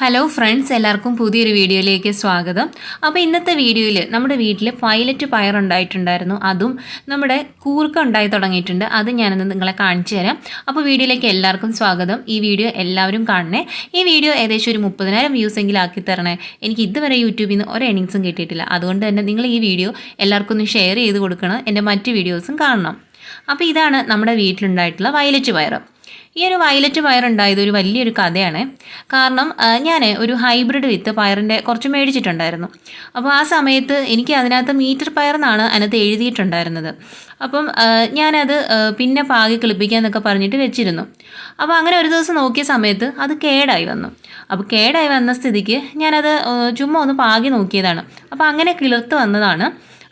Hello friends, എല്ലാവർക്കും പുതിയൊരു വീഡിയോയിലേക്ക് സ്വാഗതം. അപ്പോൾ ഇന്നത്തെ വീഡിയോയിൽ നമ്മുടെ വീട്ടിൽ വയലറ്റ് പയറുണ്ടായിട്ടുണ്ടായിരുന്നു. അതും നമ്മുടെ കൂർക്ക ഉണ്ടായി തുടങ്ങിയിട്ടുണ്ട്. അത് ഞാനിന്ന് നിങ്ങളെ കാണിച്ചു തരാം. അപ്പോൾ വീഡിയോയിലേക്ക് എല്ലാവർക്കും സ്വാഗതം. ഈ വീഡിയോ എല്ലാവരും കാണണേ. ഈ വീഡിയോ ഏകദേശം ഒരു 30,000 വ്യൂസ് എങ്കിലും ആക്കി തരണേ. എനിക്ക് ഇതുവരെ യൂട്യൂബിൽ നിന്ന് ഒരു ഏണിങ്സും കിട്ടിയിട്ടില്ല. അതുകൊണ്ട് തന്നെ നിങ്ങൾ ഈ വീഡിയോ എല്ലാവർക്കും ഒന്ന് ഷെയർ ചെയ്ത് കൊടുക്കണം. എൻ്റെ മറ്റ് വീഡിയോസും കാണണം. അപ്പോൾ ഇതാണ് നമ്മുടെ വീട്ടിലുണ്ടായിട്ടുള്ള വയലറ്റ് പയർ. ഈ ഒരു വയലറ്റ് പയറുണ്ടായത് ഒരു വലിയൊരു കഥയാണ്. കാരണം ഞാൻ ഒരു ഹൈബ്രിഡ് വിത്ത് പയറിൻ്റെ കുറച്ച് മേടിച്ചിട്ടുണ്ടായിരുന്നു. അപ്പോൾ ആ സമയത്ത് എനിക്ക് അതിനകത്ത് മീറ്റർ പയർ എന്നാണ് അതിനകത്ത് എഴുതിയിട്ടുണ്ടായിരുന്നത്. അപ്പം ഞാനത് പിന്നെ പാകി കിളിപ്പിക്കാമെന്നൊക്കെ പറഞ്ഞിട്ട് വെച്ചിരുന്നു. അപ്പോൾ അങ്ങനെ ഒരു ദിവസം നോക്കിയ സമയത്ത് അത് കേടായി വന്നു. അപ്പോൾ കേടായി വന്ന സ്ഥിതിക്ക് ഞാനത് ചുമ്മാ ഒന്ന് പാകി നോക്കിയതാണ്. അപ്പോൾ അങ്ങനെ കിളിർത്ത് വന്നതാണ്.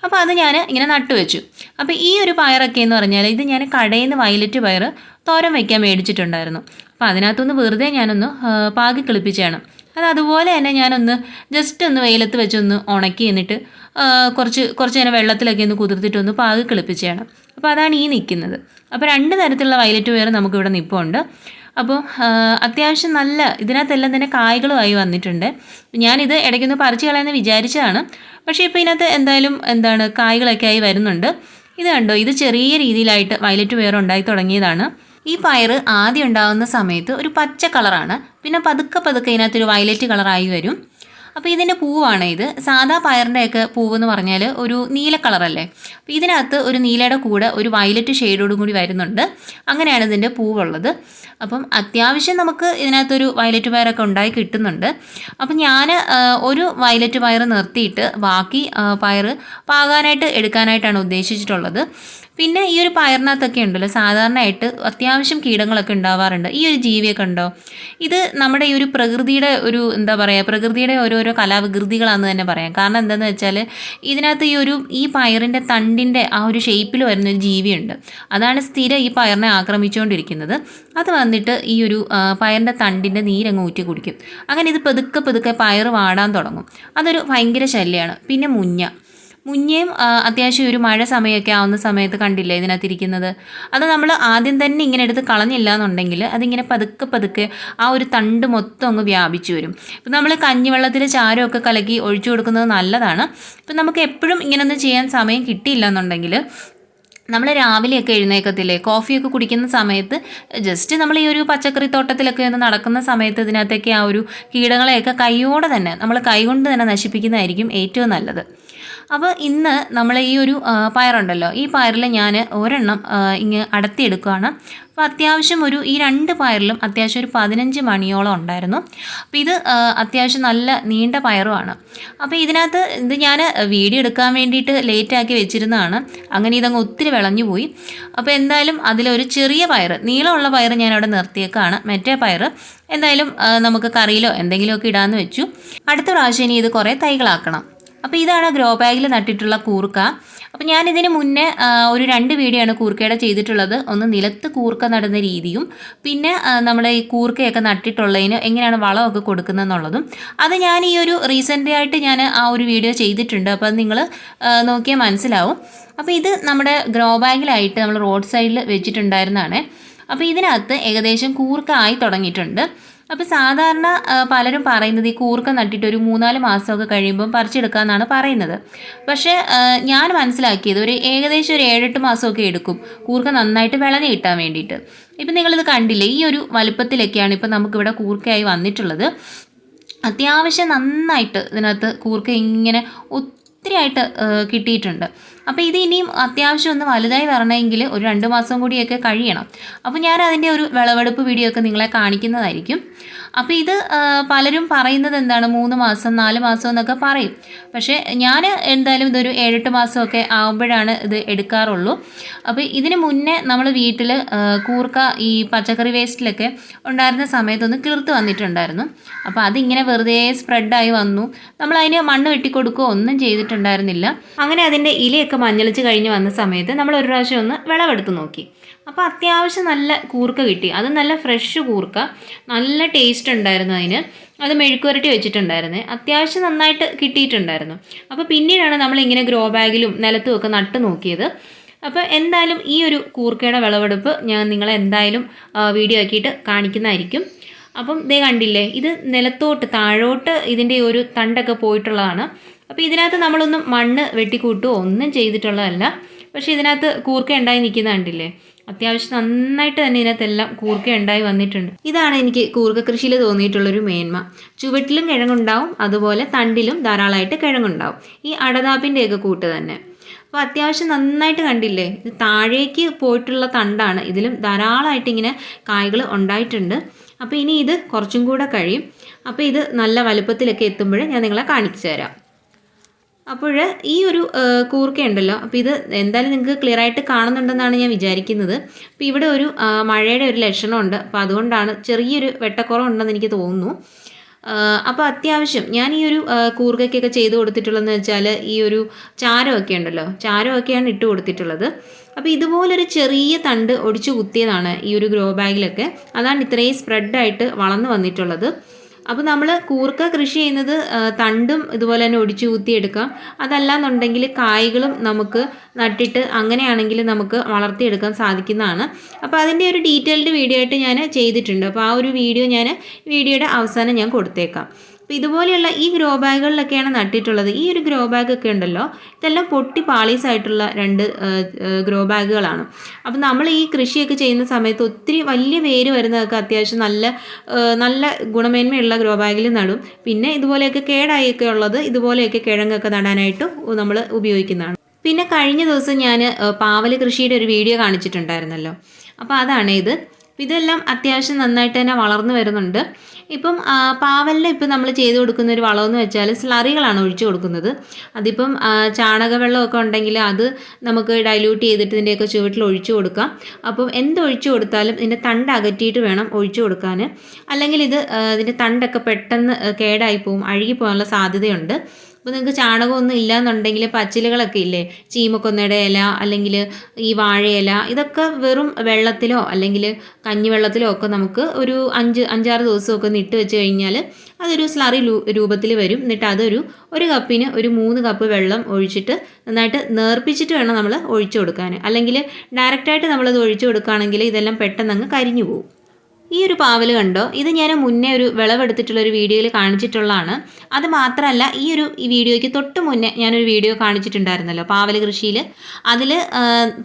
അപ്പോൾ അത് ഞാൻ ഇങ്ങനെ നട്ടുവെച്ചു. അപ്പോൾ ഈ ഒരു പയറൊക്കെ എന്ന് പറഞ്ഞാൽ ഇത് ഞാൻ കടയിൽ നിന്ന് വയലറ്റ് പയർ തോരൻ വയ്ക്കാൻ മേടിച്ചിട്ടുണ്ടായിരുന്നു. അപ്പോൾ അതിനകത്തൊന്ന് വെറുതെ ഞാനൊന്ന് പാകി കിളിപ്പിച്ചാണ്. അത് അതുപോലെ തന്നെ ഞാനൊന്ന് ജസ്റ്റ് ഒന്ന് വെയിലത്ത് വെച്ചൊന്ന് ഉണക്കി എന്നിട്ട് കുറച്ച് നേരം വെള്ളത്തിലൊക്കെ ഒന്ന് കുതിർത്തിട്ടൊന്ന് പാകി കിളിപ്പിച്ചാണ്. അപ്പോൾ അതാണ് ഈ നിൽക്കുന്നത്. അപ്പോൾ രണ്ട് തരത്തിലുള്ള വയലറ്റ് പയർ നമുക്കിവിടെ നിൽപ്പുണ്ട്. അപ്പോൾ അത്യാവശ്യം നല്ല ഇതിനകത്തെല്ലാം തന്നെ കായ്കളുമായി വന്നിട്ടുണ്ട്. ഞാനിത് ഇടയ്ക്കൊന്ന് പറിച്ച് കളയാമെന്ന് വിചാരിച്ചതാണ്. പക്ഷേ ഇപ്പോൾ ഇതിനകത്ത് എന്തായാലും കായ്കളൊക്കെ ആയി വരുന്നുണ്ട്. ഇത് കണ്ടോ, ഇത് ചെറിയ രീതിയിലായിട്ട് വയലറ്റ് പയർ ഉണ്ടായി തുടങ്ങിയതാണ്. ഈ പയർ ആദ്യം ഉണ്ടാകുന്ന സമയത്ത് ഒരു പച്ച കളറാണ്. പിന്നെ പതുക്കെ ഇതിനകത്തൊരു വയലറ്റ് കളറായി വരും. അപ്പോൾ ഇതിൻ്റെ പൂവാണ് ഇത്. സാധാ പയറിൻ്റെയൊക്കെ പൂവെന്ന് പറഞ്ഞാൽ ഒരു നീല കളറല്ലേ. അപ്പോൾ ഇതിനകത്ത് ഒരു നീലയുടെ കൂടെ ഒരു വയലറ്റ് ഷെയ്ഡോടും കൂടി വരുന്നുണ്ട്. അങ്ങനെയാണ് ഇതിൻ്റെ പൂവുള്ളത്. അപ്പം അത്യാവശ്യം നമുക്ക് ഇതിനകത്തൊരു വയലറ്റ് പയറൊക്കെ ഉണ്ടായി കിട്ടുന്നുണ്ട്. അപ്പം ഞാൻ ഒരു വയലറ്റ് പയർ നിർത്തിയിട്ട് ബാക്കി പയർ പാകാനായിട്ട് എടുക്കാനായിട്ടാണ് ഉദ്ദേശിച്ചിട്ടുള്ളത്. പിന്നെ ഈ ഒരു പയറിനകത്തൊക്കെ ഉണ്ടല്ലോ സാധാരണയായിട്ട് അത്യാവശ്യം കീടങ്ങളൊക്കെ ഉണ്ടാവാറുണ്ട്. ഈ ഒരു ജീവിയൊക്കെ ഉണ്ടോ? ഇത് നമ്മുടെ ഈ ഒരു പ്രകൃതിയുടെ ഒരു പ്രകൃതിയുടെ ഓരോരോ കലാവികൃതികളാണെന്ന് തന്നെ പറയാം. കാരണം എന്താണെന്ന് വെച്ചാൽ ഇതിനകത്ത് ഈ പയറിൻ്റെ തണ്ടിൻ്റെ ആ ഒരു ഷേപ്പിൽ വരുന്നൊരു ജീവിയുണ്ട്. അതാണ് സ്ഥിരം ഈ പയറിനെ ആക്രമിച്ചുകൊണ്ടിരിക്കുന്നത്. അത് വന്നിട്ട് ഈ ഒരു പയറിൻ്റെ തണ്ടിൻ്റെ നീരങ്ങ് ഊറ്റി കുടിക്കും. അങ്ങനെ ഇത് പതുക്കെ പയർ വാടാൻ തുടങ്ങും. അതൊരു ഭയങ്കര ശല്യമാണ്. പിന്നെ മുഞ്ഞയും അത്യാവശ്യം ഒരു മഴ സമയമൊക്കെ ആവുന്ന സമയത്ത് കണ്ടില്ലേ ഇതിനകത്തിരിക്കുന്നത്. അത് നമ്മൾ ആദ്യം തന്നെ ഇങ്ങനെ എടുത്ത് കളഞ്ഞില്ല എന്നുണ്ടെങ്കിൽ അതിങ്ങനെ പതുക്കെ ആ ഒരു തണ്ട് മൊത്തം അങ്ങ് വ്യാപിച്ചു വരും. ഇപ്പം നമ്മൾ കഞ്ഞിവെള്ളത്തിൽ ചാരമൊക്കെ കലക്കി ഒഴിച്ചു കൊടുക്കുന്നത് നല്ലതാണ്. ഇപ്പം നമുക്ക് എപ്പോഴും ഇങ്ങനെയൊന്നും ചെയ്യാൻ സമയം കിട്ടിയില്ല എന്നുണ്ടെങ്കിൽ നമ്മൾ രാവിലെയൊക്കെ എഴുന്നേൽക്കത്തില്ലേ, കോഫിയൊക്കെ കുടിക്കുന്ന സമയത്ത് ജസ്റ്റ് നമ്മൾ ഈ ഒരു പച്ചക്കറി തോട്ടത്തിലൊക്കെ ഒന്ന് നടക്കുന്ന സമയത്ത് ഇതിനകത്തേക്ക് ആ ഒരു കീടങ്ങളെയൊക്കെ കൈയോടെ തന്നെ നമ്മൾ കൈകൊണ്ട് തന്നെ നശിപ്പിക്കുന്നതായിരിക്കും ഏറ്റവും നല്ലത്. അപ്പോൾ ഇന്ന് നമ്മൾ ഈ ഒരു പയറുണ്ടല്ലോ, ഈ പയറിൽ ഞാൻ ഒരെണ്ണം അടർത്തിയെടുക്കുകയാണ്. അപ്പോൾ അത്യാവശ്യം ഈ രണ്ട് പയറിലും അത്യാവശ്യം ഒരു 15 മണിയോളം ഉണ്ടായിരുന്നു. അപ്പോൾ ഇത് അത്യാവശ്യം നല്ല നീണ്ട പയറുമാണ്. അപ്പോൾ ഇത് ഞാൻ വീഡിയോ എടുക്കാൻ വേണ്ടിയിട്ട് ലേറ്റാക്കി വെച്ചിരുന്നതാണ്. അങ്ങനെ ഇതങ്ങ് ഒത്തിരി വിളഞ്ഞു പോയി. അപ്പോൾ എന്തായാലും അതിലൊരു ചെറിയ പയർ, നീളമുള്ള പയർ ഞാൻ അവിടെ നിർത്തിയേക്കാണ്. മറ്റേ പയർ എന്തായാലും നമുക്ക് കറിയിലോ എന്തെങ്കിലുമൊക്കെ ഇടാമെന്ന് വെച്ചു. അടുത്ത പ്രാവശ്യം ഇനി ഇത് കുറേ തൈകളാക്കണം. അപ്പോൾ ഇതാണ് ഗ്രോ ബാഗിൽ നട്ടിട്ടുള്ള കൂർക്ക. അപ്പോൾ ഞാനിതിന് മുന്നേ ഒരു 2 വീഡിയോ ആണ് കൂർക്കയുടെ ചെയ്തിട്ടുള്ളത്. ഒന്ന് നിലത്ത് കൂർക്ക നടുന്ന രീതിയും പിന്നെ നമ്മുടെ ഈ കൂർക്കയൊക്കെ നട്ടിട്ടുള്ളതിന് എങ്ങനെയാണ് വളമൊക്കെ കൊടുക്കുന്നതെന്നുള്ളതും. അത് ഞാൻ ഈ ഒരു റീസെൻ്റ് ആയിട്ട് ഞാൻ ആ ഒരു വീഡിയോ ചെയ്തിട്ടുണ്ട്. അപ്പോൾ അത് നിങ്ങൾ നോക്കിയാൽ മനസ്സിലാവും. അപ്പോൾ ഇത് നമ്മുടെ ഗ്രോ ബാഗിലായിട്ട് നമ്മൾ റോഡ് സൈഡിൽ വെച്ചിട്ടുണ്ടായിരുന്നതാണ്. അപ്പോൾ ഇതിനകത്ത് ഏകദേശം കൂർക്ക ആയി തുടങ്ങിയിട്ടുണ്ട്. അപ്പോൾ സാധാരണ പലരും പറയുന്നത് ഈ കൂർക്ക നട്ടിട്ട് ഒരു 3-4 മാസമൊക്കെ കഴിയുമ്പം പറിച്ചെടുക്കാമെന്നാണ് പറയുന്നത്. പക്ഷേ ഞാൻ മനസ്സിലാക്കിയത് ഏകദേശം ഒരു 7-8 മാസമൊക്കെ എടുക്കും കൂർക്ക നന്നായിട്ട് വിളഞ്ഞ് കിട്ടാൻ വേണ്ടിയിട്ട്. ഇപ്പം നിങ്ങളിത് കണ്ടില്ലേ, ഈ ഒരു വലുപ്പത്തിലൊക്കെയാണ് ഇപ്പം നമുക്കിവിടെ കൂർക്കയായി വന്നിട്ടുള്ളത്. അത്യാവശ്യം നന്നായിട്ട് ഇതിനകത്ത് കൂർക്ക ഇങ്ങനെ ഒത്തിരിയായിട്ട് കിട്ടിയിട്ടുണ്ട്. അപ്പോൾ ഇത് ഇനിയും അത്യാവശ്യം ഒന്ന് വലുതായി വരണമെങ്കിൽ ഒരു 2 മാസം കൂടിയൊക്കെ കഴിയണം. അപ്പോൾ ഞാൻ അതിൻ്റെ ഒരു വിളവെടുപ്പ് വീഡിയോ ഒക്കെ നിങ്ങളെ കാണിക്കുന്നതായിരിക്കും. അപ്പോൾ ഇത് പലരും പറയുന്നത് 3 മാസം 4 മാസം എന്നൊക്കെ പറയും. പക്ഷേ ഞാൻ എന്തായാലും ഇതൊരു 7-8 മാസമൊക്കെ ആകുമ്പോഴാണ് ഇത് എടുക്കാറുള്ളൂ. അപ്പോൾ ഇതിന് മുന്നേ നമ്മൾ വീട്ടിൽ കൂർക്ക ഈ പച്ചക്കറി വേസ്റ്റിലൊക്കെ ഉണ്ടായിരുന്ന സമയത്തൊന്ന് കിളിർത്ത് വന്നിട്ടുണ്ടായിരുന്നു. അപ്പോൾ അതിങ്ങനെ വെറുതെ സ്പ്രെഡായി വന്നു. നമ്മളതിന് മണ്ണ് വെട്ടിക്കൊടുക്കുകയോ ഒന്നും ചെയ്തിട്ടുണ്ടായിരുന്നില്ല. അങ്ങനെ അതിൻ്റെ ഇലയൊക്കെ മഞ്ഞളിച്ച് കഴിഞ്ഞ് വന്ന സമയത്ത് നമ്മൾ ഒരു പ്രാവശ്യം ഒന്ന് വിളവെടുത്ത് നോക്കി. അപ്പോൾ അത്യാവശ്യം നല്ല കൂർക്ക കിട്ടി. അത് നല്ല ഫ്രഷ് കൂർക്ക, നല്ല ടേസ്റ്റ് ഉണ്ടായിരുന്നു അതിന്. അത് മെഴുക്കുവരട്ടി വെച്ചിട്ടുണ്ടായിരുന്നേ, അത്യാവശ്യം നന്നായിട്ട് കിട്ടിയിട്ടുണ്ടായിരുന്നു. അപ്പോൾ പിന്നീടാണ് നമ്മളിങ്ങനെ ഗ്രോ ബാഗിലും നിലത്തും ഒക്കെ നട്ട് നോക്കിയത്. അപ്പോൾ എന്തായാലും ഈ ഒരു കൂർക്കയുടെ വിളവെടുപ്പ് ഞാൻ നിങ്ങളെ എന്തായാലും വീഡിയോ ആക്കിയിട്ട് കാണിക്കുന്നതായിരിക്കും. അപ്പം ദേ കണ്ടില്ലേ, ഇത് നിലത്തോട്ട് താഴോട്ട് ഇതിൻ്റെ ഒരു തണ്ടൊക്കെ പോയിട്ടുള്ളതാണ്. അപ്പോൾ ഇതിനകത്ത് നമ്മളൊന്നും മണ്ണ് വെട്ടിക്കൂട്ടുകയോ ഒന്നും ചെയ്തിട്ടുള്ളതല്ല. പക്ഷേ ഇതിനകത്ത് കൂർക്ക ഉണ്ടായി നിൽക്കുന്ന കണ്ടില്ലേ, അത്യാവശ്യം നന്നായിട്ട് തന്നെ ഇതിനകത്തെല്ലാം കൂർക്ക ഉണ്ടായി വന്നിട്ടുണ്ട്. ഇതാണ് എനിക്ക് കൂർക്ക കൃഷിയിൽ തോന്നിയിട്ടുള്ളൊരു മേന്മ. ചുവട്ടിലും കിഴങ്ങുണ്ടാവും, അതുപോലെ തണ്ടിലും ധാരാളമായിട്ട് കിഴങ്ങുണ്ടാവും. ഈ അടതാപ്പിൻ്റെയൊക്കെ കൂട്ട് തന്നെ. അപ്പോൾ അത്യാവശ്യം നന്നായിട്ട് കണ്ടില്ലേ, ഇത് താഴേക്ക് പോയിട്ടുള്ള തണ്ടാണ്. ഇതിലും ധാരാളമായിട്ട് ഇങ്ങനെ കായ്കൾ ഉണ്ടായിട്ടുണ്ട്. അപ്പോൾ ഇനി ഇത് കുറച്ചും കൂടെ കഴിയും. അപ്പോൾ ഇത് നല്ല വലുപ്പത്തിലൊക്കെ എത്തുമ്പോൾ ഞാൻ നിങ്ങളെ കാണിച്ചു തരാം. അപ്പോൾ ഈ ഒരു കൂർക്കയുണ്ടല്ലോ, അപ്പോൾ ഇത് എന്തായാലും നിങ്ങൾക്ക് ക്ലിയർ ആയിട്ട് കാണുന്നുണ്ടെന്നാണ് ഞാൻ വിചാരിക്കുന്നത്. അപ്പോൾ ഇവിടെ ഒരു മഴയുടെ ഒരു ലക്ഷണമുണ്ട്. അപ്പോൾ അതുകൊണ്ടാണ് ചെറിയൊരു വെട്ടക്കുറവുണ്ടെന്ന് എനിക്ക് തോന്നുന്നു. അപ്പോൾ അത്യാവശ്യം ഞാൻ ഈ ഒരു കൂർക്കയ്ക്കൊക്കെ ചെയ്ത് കൊടുത്തിട്ടുള്ളതെന്ന് വെച്ചാൽ ഈ ഒരു ചാരമൊക്കെ ഉണ്ടല്ലോ, ചാരമൊക്കെയാണ് ഇട്ട് കൊടുത്തിട്ടുള്ളത്. അപ്പോൾ ഇതുപോലൊരു ചെറിയ തണ്ട് ഒടിച്ചു കുത്തിയതാണ് ഈ ഒരു ഗ്രോ ബാഗിലൊക്കെ. അതാണ് ഇത്രയും സ്പ്രെഡായിട്ട് വളർന്നു വന്നിട്ടുള്ളത്. അപ്പോൾ നമ്മൾ കൂർക്ക കൃഷി ചെയ്യുന്നത് തണ്ടും ഇതുപോലെ തന്നെ ഒടിച്ചു കുത്തിയെടുക്കാം. അതല്ലാന്നുണ്ടെങ്കിൽ കായ്കളും നമുക്ക് നട്ടിട്ട് അങ്ങനെയാണെങ്കിൽ നമുക്ക് വളർത്തിയെടുക്കാൻ സാധിക്കുന്നതാണ്. അപ്പോൾ അതിൻ്റെ ഒരു ഡീറ്റെയിൽഡ് വീഡിയോ ആയിട്ട് ഞാൻ ചെയ്തിട്ടുണ്ട്. അപ്പോൾ ആ ഒരു വീഡിയോ ഞാൻ വീഡിയോയുടെ അവസാനം ഞാൻ കൊടുത്തേക്കാം. അപ്പോൾ ഇതുപോലെയുള്ള ഈ ഗ്രോ ബാഗുകളിലൊക്കെയാണ് നട്ടിട്ടുള്ളത്. ഈ ഒരു ഗ്രോ ബാഗൊക്കെ ഉണ്ടല്ലോ, ഇതെല്ലാം പൊട്ടി പാളീസായിട്ടുള്ള 2 ഗ്രോ ബാഗുകളാണ്. അപ്പോൾ നമ്മൾ ഈ കൃഷിയൊക്കെ ചെയ്യുന്ന സമയത്ത് ഒത്തിരി വലിയ വേര് വരുന്നതൊക്കെ അത്യാവശ്യം നല്ല ഗുണമേന്മയുള്ള ഗ്രോ ബാഗിൽ നടും. പിന്നെ ഇതുപോലെയൊക്കെ കേടായൊക്കെ ഉള്ളത് ഇതുപോലെയൊക്കെ കിഴങ്ങൊക്കെ നടാനായിട്ട് നമ്മൾ ഉപയോഗിക്കുന്നതാണ്. പിന്നെ കഴിഞ്ഞ ദിവസം ഞാൻ പാവൽ കൃഷിയുടെ ഒരു വീഡിയോ കാണിച്ചിട്ടുണ്ടായിരുന്നല്ലോ, അപ്പോൾ അതാണ് ഇത്. ഇതെല്ലാം അത്യാവശ്യം നന്നായിട്ട് തന്നെ വളർന്നു വരുന്നുണ്ട്. ഇപ്പം പാവലിന് ഇപ്പം നമ്മൾ ചെയ്ത് കൊടുക്കുന്ന ഒരു വളമെന്ന് വെച്ചാൽ സ്ലറികളാണ് ഒഴിച്ചു കൊടുക്കുന്നത്. അതിപ്പം ചാണകവെള്ളമൊക്കെ ഉണ്ടെങ്കിൽ അത് നമുക്ക് ഡൈല്യൂട്ട് ചെയ്തിട്ട് ഇതിൻ്റെയൊക്കെ ചുവട്ടിൽ ഒഴിച്ചു കൊടുക്കാം. അപ്പം എന്തൊഴിച്ചു കൊടുത്താലും ഇതിൻ്റെ തണ്ട് അകറ്റിയിട്ട് വേണം ഒഴിച്ചു കൊടുക്കാൻ. അല്ലെങ്കിൽ ഇതിൻ്റെ തണ്ടൊക്കെ പെട്ടെന്ന് കേടായി പോവും, അഴുകി പോകാനുള്ള സാധ്യതയുണ്ട്. അപ്പോൾ നിങ്ങൾക്ക് ചാണകമൊന്നും ഇല്ലയെന്നുണ്ടെങ്കിൽ പച്ചിലകളൊക്കെ ഇല്ലേ, ചീമക്കൊന്നയുടെ ഇല അല്ലെങ്കിൽ ഈ വാഴയില, ഇതൊക്കെ വെറും വെള്ളത്തിലോ അല്ലെങ്കിൽ കഞ്ഞിവെള്ളത്തിലോ ഒക്കെ നമുക്ക് ഒരു 5-6 ദിവസമൊക്കെ ഇട്ട് വെച്ച് കഴിഞ്ഞാൽ അതൊരു സ്ലറി രൂപത്തിൽ വരും. എന്നിട്ട് ഒരു കപ്പിന് ഒരു 3 കപ്പ് വെള്ളം ഒഴിച്ചിട്ട് നന്നായിട്ട് നേർപ്പിച്ചിട്ട് വേണം നമ്മൾ ഒഴിച്ചു കൊടുക്കാൻ. അല്ലെങ്കിൽ ഡയറക്റ്റായിട്ട് നമ്മളത് ഒഴിച്ചു കൊടുക്കുകയാണെങ്കിൽ ഇതെല്ലാം പെട്ടെന്ന് അങ്ങ് കരിഞ്ഞു പോകും. ഈ ഒരു പാവൽ കണ്ടോ, ഇത് ഞാൻ മുന്നേ ഒരു വിളവെടുത്തിട്ടുള്ളൊരു വീഡിയോയിൽ കാണിച്ചിട്ടുള്ളതാണ്. അത് മാത്രമല്ല ഈ വീഡിയോയ്ക്ക് തൊട്ട് മുന്നേ ഞാനൊരു വീഡിയോ കാണിച്ചിട്ടുണ്ടായിരുന്നല്ലോ പാവൽ കൃഷിയിൽ. അതിൽ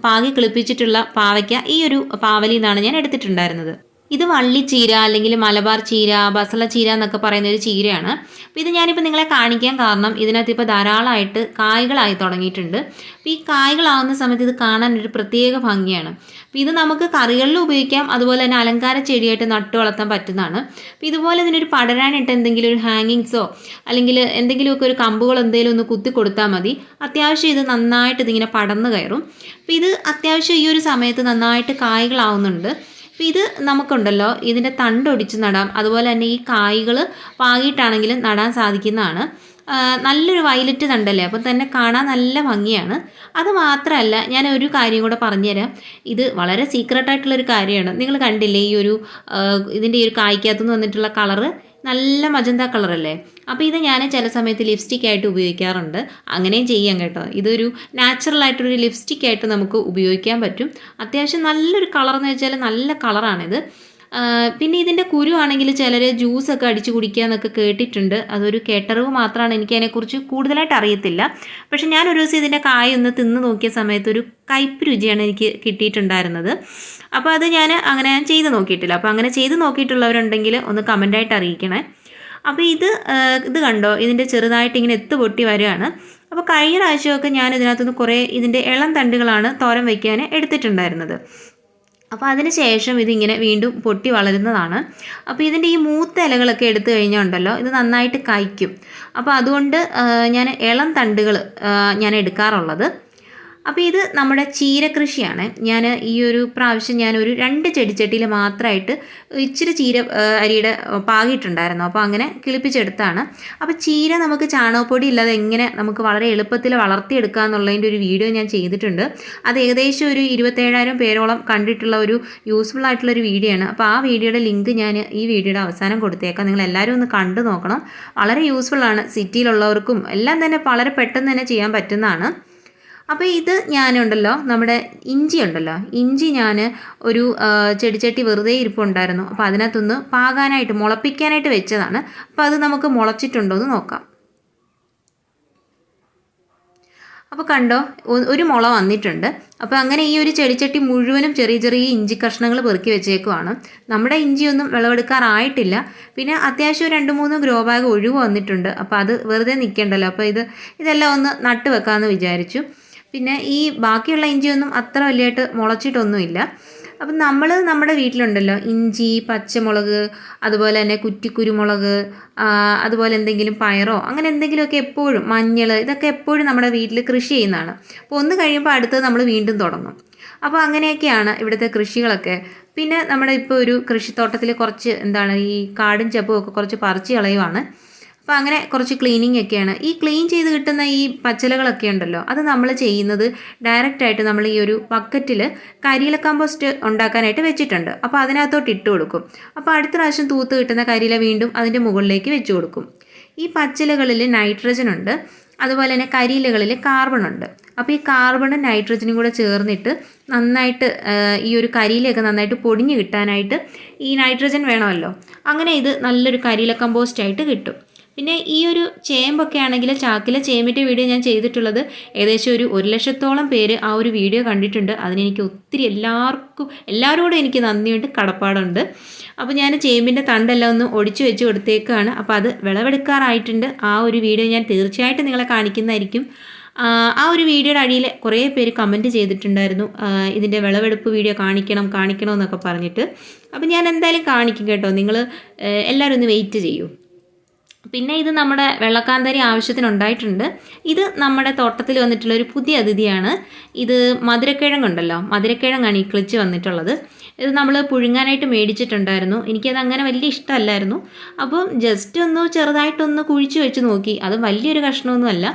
പാകി കിളിപ്പിച്ചിട്ടുള്ള പാവയ്ക്ക ഈ ഒരു പാവലിൽ നിന്നാണ് ഞാൻ എടുത്തിട്ടുണ്ടായിരുന്നത്. ഇത് വള്ളിച്ചീര അല്ലെങ്കിൽ മലബാർ ചീര, ബസള ചീര എന്നൊക്കെ പറയുന്ന ഒരു ചീരയാണ്. അപ്പോൾ ഇത് ഞാനിപ്പോൾ നിങ്ങളെ കാണിക്കാൻ കാരണം ഇതിനകത്ത് ഇപ്പോൾ ധാരാളമായിട്ട് കായ്കളായി തുടങ്ങിയിട്ടുണ്ട്. അപ്പോൾ ഈ കായ്കളാവുന്ന സമയത്ത് ഇത് കാണാൻ ഒരു പ്രത്യേക ഭംഗിയാണ്. അപ്പോൾ ഇത് നമുക്ക് കറികളിലും ഉപയോഗിക്കാം, അതുപോലെ തന്നെ അലങ്കാര ചെടിയായിട്ട് നട്ടു വളർത്താൻ പറ്റുന്നതാണ്. അപ്പോൾ ഇതുപോലെ ഇതിനൊരു പടരാനായിട്ട് എന്തെങ്കിലും ഒരു ഹാങ്ങിങ്സോ അല്ലെങ്കിൽ എന്തെങ്കിലുമൊക്കെ ഒരു കമ്പുകൾ എന്തെങ്കിലും ഒന്ന് കുത്തി കൊടുത്താൽ മതി. അത്യാവശ്യം ഇത് നന്നായിട്ട് ഇതിങ്ങനെ പടർന്നു കയറും. അപ്പോൾ ഇത് അത്യാവശ്യം ഈ ഒരു സമയത്ത് നന്നായിട്ട് കായ്കളാവുന്നുണ്ട്. അപ്പോൾ ഇത് നമുക്കുണ്ടല്ലോ ഇതിൻ്റെ തണ്ടൊടിച്ച് നടാം, അതുപോലെ തന്നെ ഈ കായ്കൾ പാകിയിട്ടാണെങ്കിലും നടാൻ സാധിക്കുന്നതാണ്. നല്ലൊരു വയലറ്റ് തണ്ടല്ലേ, അപ്പം തന്നെ കാണാൻ നല്ല ഭംഗിയാണ്. അത് മാത്രമല്ല ഞാൻ ഒരു കാര്യം കൂടെ പറഞ്ഞുതരാം. ഇത് വളരെ സീക്രട്ടായിട്ടുള്ളൊരു കാര്യമാണ്. നിങ്ങൾ കണ്ടില്ലേ ഈ ഇതിൻ്റെ ഈ ഒരു കായ്ക്കകത്തുനിന്ന് വന്നിട്ടുള്ള കളറ് നല്ല മജന്ത കളറല്ലേ. അപ്പോൾ ഇത് ഞാൻ ചില സമയത്ത് ലിപ്സ്റ്റിക്കായിട്ട് ഉപയോഗിക്കാറുണ്ട്. അങ്ങനെയും ചെയ്യാം കേട്ടോ. ഇതൊരു നാച്ചുറലായിട്ടൊരു ലിപ്സ്റ്റിക്കായിട്ട് നമുക്ക് ഉപയോഗിക്കാൻ പറ്റും. അത്യാവശ്യം നല്ലൊരു കളറെന്ന് വെച്ചാൽ നല്ല കളറാണിത്. പിന്നെ ഇതിൻ്റെ കുരു ആണെങ്കിൽ ചിലർ ജ്യൂസൊക്കെ അടിച്ച് കുടിക്കുക എന്നൊക്കെ കേട്ടിട്ടുണ്ട്. അതൊരു കേട്ടറിവ് മാത്രമാണ്, എനിക്കതിനെക്കുറിച്ച് കൂടുതലായിട്ട് അറിയത്തില്ല. പക്ഷെ ഞാനൊരു ദിവസം ഇതിൻ്റെ കായ ഒന്ന് തിന്ന് നോക്കിയ സമയത്ത് ഒരു കയ്പ്പ് രുചിയാണ് എനിക്ക് കിട്ടിയിട്ടുണ്ടായിരുന്നത്. അപ്പോൾ അത് ഞാൻ ചെയ്ത് നോക്കിയിട്ടില്ല. അപ്പോൾ അങ്ങനെ ചെയ്ത് നോക്കിയിട്ടുള്ളവരുണ്ടെങ്കിൽ ഒന്ന് കമൻ്റായിട്ട് അറിയിക്കണേ. അപ്പോൾ ഇത് കണ്ടോ, ഇതിൻ്റെ ചെറുതായിട്ട് ഇങ്ങനെ എത്ത് പൊട്ടി വരികയാണ്. അപ്പോൾ കഴിഞ്ഞ പ്രാവശ്യമൊക്കെ ഞാൻ ഇതിനകത്തുനിന്ന് കുറേ ഇതിൻ്റെ ഇളം തണ്ടുകളാണ് തോരൻ വയ്ക്കാൻ എടുത്തിട്ടുണ്ടായിരുന്നത്. അപ്പോൾ അതിന് ശേഷം ഇതിങ്ങനെ വീണ്ടും പൊട്ടി വളരുന്നതാണ്. അപ്പോൾ ഇതിൻ്റെ ഈ മൂത്ത ഇലകളൊക്കെ എടുത്തു കഴിഞ്ഞാൽ ഉണ്ടല്ലോ ഇത് നന്നായിട്ട് കായ്ക്കും. അപ്പോൾ അതുകൊണ്ട് ഞാൻ ഇളം തണ്ടുകൾ ഞാൻ എടുക്കാറുള്ളത്. അപ്പോൾ ഇത് നമ്മുടെ ചീരകൃഷിയാണ്. ഞാൻ ഈ ഒരു പ്രാവശ്യം ഞാനൊരു 2 ചെടിച്ചട്ടിയിൽ മാത്രമായിട്ട് ഇച്ചിരി ചീര അരിയുടെ പാകിയിട്ടുണ്ടായിരുന്നു. അപ്പോൾ അങ്ങനെ കിളിപ്പിച്ചെടുത്താണ്. അപ്പോൾ ചീര നമുക്ക് ചാണകപ്പൊടി ഇല്ലാതെ എങ്ങനെ നമുക്ക് വളരെ എളുപ്പത്തിൽ വളർത്തിയെടുക്കുക എന്നുള്ളതിൻ്റെ ഒരു വീഡിയോ ഞാൻ ചെയ്തിട്ടുണ്ട്. അത് ഏകദേശം ഒരു 27,000 പേരോളം കണ്ടിട്ടുള്ള ഒരു യൂസ്ഫുൾ ആയിട്ടുള്ളൊരു വീഡിയോ ആണ്. അപ്പോൾ ആ വീഡിയോയുടെ ലിങ്ക് ഞാൻ ഈ വീഡിയോയുടെ അവസാനം കൊടുത്തേക്കാം. നിങ്ങൾ എല്ലാവരും ഒന്ന് കണ്ടു നോക്കണം. വളരെ യൂസ്ഫുള്ളാണ്. സിറ്റിയിലുള്ളവർക്കും എല്ലാം തന്നെ വളരെ പെട്ടെന്ന് തന്നെ ചെയ്യാൻ പറ്റുന്നതാണ്. അപ്പോൾ ഇത് ഞാനുണ്ടല്ലോ നമ്മുടെ ഇഞ്ചി ഉണ്ടല്ലോ, ഇഞ്ചി ഞാൻ ഒരു ചെടിച്ചട്ടി വെറുതെ ഇരിപ്പുണ്ടായിരുന്നു. അപ്പോൾ അതിനകത്തൊന്ന് പാകാനായിട്ട് മുളപ്പിക്കാനായിട്ട് വെച്ചതാണ്. അപ്പോൾ അത് നമുക്ക് മുളച്ചിട്ടുണ്ടോ എന്ന് നോക്കാം. അപ്പോൾ കണ്ടോ, ഒരു മുള വന്നിട്ടുണ്ട്. അപ്പോൾ അങ്ങനെ ഈ ഒരു ചെടിച്ചട്ടി മുഴുവനും ചെറിയ ചെറിയ ഇഞ്ചി കഷ്ണങ്ങൾ പെറുക്കി വെച്ചേക്കുവാണ്. നമ്മുടെ ഇഞ്ചിയൊന്നും വിളവെടുക്കാറായിട്ടില്ല. പിന്നെ അത്യാവശ്യം 2-3 ഗ്രോ ബാഗ് ഒഴിവ് വന്നിട്ടുണ്ട്. അപ്പോൾ അത് വെറുതെ നിൽക്കണ്ടല്ലോ. അപ്പോൾ ഇതെല്ലാം ഒന്ന് നട്ട് വെക്കാമെന്ന് വിചാരിച്ചു. പിന്നെ ഈ ബാക്കിയുള്ള ഇഞ്ചിയൊന്നും അത്ര വലിയായിട്ട് മുളച്ചിട്ടൊന്നുമില്ല. അപ്പം നമ്മൾ നമ്മുടെ വീട്ടിലുണ്ടല്ലോ ഇഞ്ചി, പച്ചമുളക്, അതുപോലെ തന്നെ കുറ്റിക്കുരുമുളക്, അതുപോലെ എന്തെങ്കിലും പയറോ അങ്ങനെ എന്തെങ്കിലുമൊക്കെ എപ്പോഴും, മഞ്ഞൾ, ഇതൊക്കെ എപ്പോഴും നമ്മുടെ വീട്ടിൽ കൃഷി ചെയ്യുന്നതാണ്. അപ്പോൾ ഒന്ന് കഴിയുമ്പോൾ അടുത്തത് നമ്മൾ വീണ്ടും തുടങ്ങും. അപ്പോൾ അങ്ങനെയൊക്കെയാണ് ഇവിടുത്തെ കൃഷികളൊക്കെ. പിന്നെ നമ്മുടെ ഇപ്പോൾ ഒരു കൃഷിത്തോട്ടത്തിൽ കുറച്ച് ഈ കാടും ചെപ്പും ഒക്കെ കുറച്ച് പറിച്ച് കളയുവാണ്. അപ്പോൾ അങ്ങനെ കുറച്ച് ക്ലീനിങ് ഒക്കെയാണ്. ഈ ക്ലീൻ ചെയ്ത് കിട്ടുന്ന ഈ പച്ചിലകളൊക്കെ ഉണ്ടല്ലോ, അത് നമ്മൾ ചെയ്യുന്നത് ഡയറക്റ്റായിട്ട് നമ്മൾ ഈ ഒരു ബക്കറ്റിൽ കരിയില കമ്പോസ്റ്റ് ഉണ്ടാക്കാനായിട്ട് വെച്ചിട്ടുണ്ട്. അപ്പോൾ അതിനകത്തോട്ട് ഇട്ട് കൊടുക്കും. അപ്പോൾ അടുത്ത പ്രാവശ്യം തൂത്ത് കിട്ടുന്ന കരിയില വീണ്ടും അതിൻ്റെ മുകളിലേക്ക് വെച്ച് കൊടുക്കും. ഈ പച്ചിലകളിൽ നൈട്രജൻ ഉണ്ട്, അതുപോലെ തന്നെ കരിയിലകളിൽ കാർബൺ ഉണ്ട്. അപ്പോൾ ഈ കാർബണും നൈട്രജനും കൂടെ ചേർന്നിട്ട് നന്നായിട്ട് ഈ ഒരു കരിയിലയൊക്കെ നന്നായിട്ട് പൊടിഞ്ഞ് കിട്ടാനായിട്ട് ഈ നൈട്രജൻ വേണമല്ലോ. അങ്ങനെ ഇത് നല്ലൊരു കരിയില കമ്പോസ്റ്റായിട്ട് കിട്ടും. പിന്നെ ഈ ഒരു ചേമ്പൊക്കെ ആണെങ്കിൽ ചാക്കിലെ ചേമ്പിൻ്റെ വീഡിയോ ഞാൻ ചെയ്തിട്ടുള്ളത് ഏകദേശം ഒരു 1,00,000-ഓളം പേര് ആ ഒരു വീഡിയോ കണ്ടിട്ടുണ്ട്. അതിനെനിക്ക് ഒത്തിരി എല്ലാവരോടും എനിക്ക് നന്ദിയുണ്ട്, കടപ്പാടുണ്ട്. അപ്പോൾ ഞാൻ ചേമ്പിൻ്റെ തണ്ടെല്ലാം ഒന്ന് ഒടിച്ചു വെച്ച് കൊടുത്തേക്കാണ്. അപ്പോൾ അത് വിളവെടുക്കാറായിട്ടുണ്ട്. ആ ഒരു വീഡിയോ ഞാൻ തീർച്ചയായിട്ടും നിങ്ങളെ കാണിക്കുന്നതായിരിക്കും. ആ ഒരു വീഡിയോയുടെ അടിയിൽ കുറേ പേര് കമൻറ്റ് ചെയ്തിട്ടുണ്ടായിരുന്നു, ഇതിൻ്റെ വിളവെടുപ്പ് വീഡിയോ കാണിക്കണമെന്നൊക്കെ പറഞ്ഞിട്ട്. അപ്പോൾ ഞാൻ എന്തായാലും കാണിക്കും കേട്ടോ. നിങ്ങൾ എല്ലാവരും ഒന്ന് വെയിറ്റ് ചെയ്യൂ. പിന്നെ ഇത് നമ്മുടെ വെള്ളക്കാന്താരി ആവശ്യത്തിനുണ്ടായിട്ടുണ്ട്. ഇത് നമ്മുടെ തോട്ടത്തിൽ വന്നിട്ടുള്ള ഒരു പുതിയ അതിഥിയാണ്. ഇത് മധുരക്കിഴങ്ങുണ്ടല്ലോ, മധുരക്കിഴങ്ങാണ് ഈ കിളിച്ച് വന്നിട്ടുള്ളത്. ഇത് നമ്മൾ പുഴുങ്ങാനായിട്ട് മേടിച്ചിട്ടുണ്ടായിരുന്നു. എനിക്കത് അങ്ങനെ വലിയ ഇഷ്ടമല്ലായിരുന്നു. അപ്പം ജസ്റ്റ് ഒന്ന് ചെറുതായിട്ടൊന്ന് കുഴിച്ച് വെച്ച് നോക്കി. അത് വലിയൊരു കഷ്ണമൊന്നുമല്ല,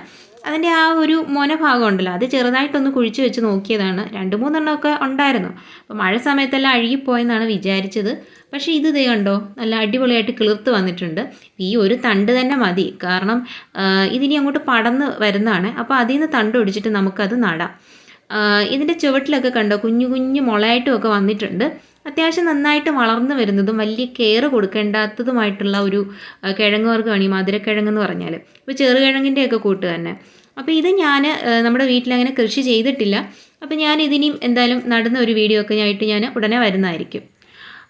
അതിൻ്റെ ആ ഒരു ഭാഗം ഉണ്ടല്ലോ, അത് ചെറുതായിട്ടൊന്ന് കുഴിച്ച് വെച്ച് നോക്കിയതാണ്. 2-3 എണ്ണമൊക്കെ ഉണ്ടായിരുന്നു. അപ്പോൾ മഴ സമയത്തെല്ലാം അഴുകിപ്പോയെന്നാണ് വിചാരിച്ചത്. പക്ഷേ ഇത് ദേ കണ്ടോ, നല്ല അടിപൊളിയായിട്ട് കിളിർത്ത് വന്നിട്ടുണ്ട്. ഈ ഒരു തണ്ട് തന്നെ മതി, കാരണം ഇതിനി അങ്ങോട്ട് പടന്ന് വരുന്നതാണ്. അപ്പോൾ അതിൽ നിന്ന് തണ്ട് ഒടിച്ചിട്ട് നമുക്കത് നടാം. ഇതിൻ്റെ ചുവട്ടിലൊക്കെ കണ്ടോ കുഞ്ഞു കുഞ്ഞു മുളയായിട്ടും ഒക്കെ വന്നിട്ടുണ്ട്. അത്യാവശ്യം നന്നായിട്ട് വളർന്നു വരുന്നതും വലിയ കെയർ കൊടുക്കേണ്ടാത്തതുമായിട്ടുള്ള ഒരു കിഴങ്ങ് വർഗ്ഗമാണ് ഈ മധുരക്കിഴങ്ങെന്ന് പറഞ്ഞാൽ. ഇപ്പോൾ ചെറുകിഴങ്ങിൻ്റെയൊക്കെ കൂട്ട് തന്നെ. അപ്പോൾ ഇത് ഞാൻ നമ്മുടെ വീട്ടിലങ്ങനെ കൃഷി ചെയ്തിട്ടില്ല. അപ്പോൾ ഞാൻ ഇതിനിയും എന്തായാലും നടുന്ന ഒരു വീഡിയോ ഒക്കെ ആയിട്ട് ഞാൻ ഉടനെ വരുന്നതായിരിക്കും.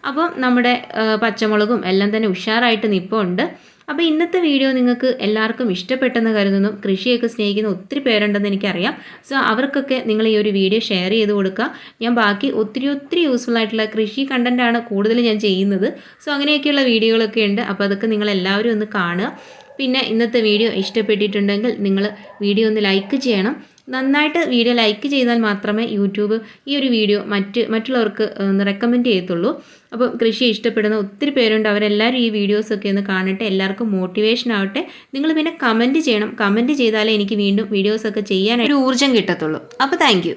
അപ്പം നമ്മുടെ പച്ചമുളകും എല്ലാം തന്നെ ഉഷാറായിട്ട് നിൽപ്പുണ്ട്. അപ്പോൾ ഇന്നത്തെ വീഡിയോ നിങ്ങൾക്ക് എല്ലാവർക്കും ഇഷ്ടപ്പെട്ടെന്ന് കരുതുന്നു. കൃഷിയൊക്കെ സ്നേഹിക്കുന്ന ഒത്തിരി പേരുണ്ടെന്ന് എനിക്കറിയാം. സോ അവർക്കൊക്കെ നിങ്ങൾ ഈ ഒരു വീഡിയോ ഷെയർ ചെയ്ത് കൊടുക്കുക. ഞാൻ ബാക്കി ഒത്തിരി യൂസ്ഫുൾ ആയിട്ടുള്ള കൃഷി കണ്ടൻറ്റാണ് കൂടുതൽ ഞാൻ ചെയ്യുന്നത്. സോ അങ്ങനെയൊക്കെയുള്ള വീഡിയോകളൊക്കെ ഉണ്ട്. അപ്പോൾ അതൊക്കെ നിങ്ങളെല്ലാവരും ഒന്ന് കാണുക. പിന്നെ ഇന്നത്തെ വീഡിയോ ഇഷ്ടപ്പെട്ടിട്ടുണ്ടെങ്കിൽ നിങ്ങൾ വീഡിയോ ഒന്ന് ലൈക്ക് ചെയ്യണം. നന്നായിട്ട് വീഡിയോ ലൈക്ക് ചെയ്താൽ മാത്രമേ യൂട്യൂബ് ഈ ഒരു വീഡിയോ മറ്റുള്ളവർക്ക് ഒന്ന് റെക്കമെൻഡ് ചെയ്യത്തുള്ളൂ. അപ്പോൾ കൃഷി ഇഷ്ടപ്പെടുന്ന ഒത്തിരി പേരുണ്ട്, അവരെല്ലാവരും ഈ വീഡിയോസൊക്കെ ഒന്ന് കാണട്ടെ, എല്ലാവർക്കും മോട്ടിവേഷൻ ആവട്ടെ. നിങ്ങൾ പിന്നെ കമൻറ്റ് ചെയ്യണം. കമൻറ്റ് ചെയ്താലേ എനിക്ക് വീണ്ടും വീഡിയോസൊക്കെ ചെയ്യാൻ ഒരു ഊർജ്ജം കിട്ടത്തുള്ളൂ. അപ്പോൾ താങ്ക്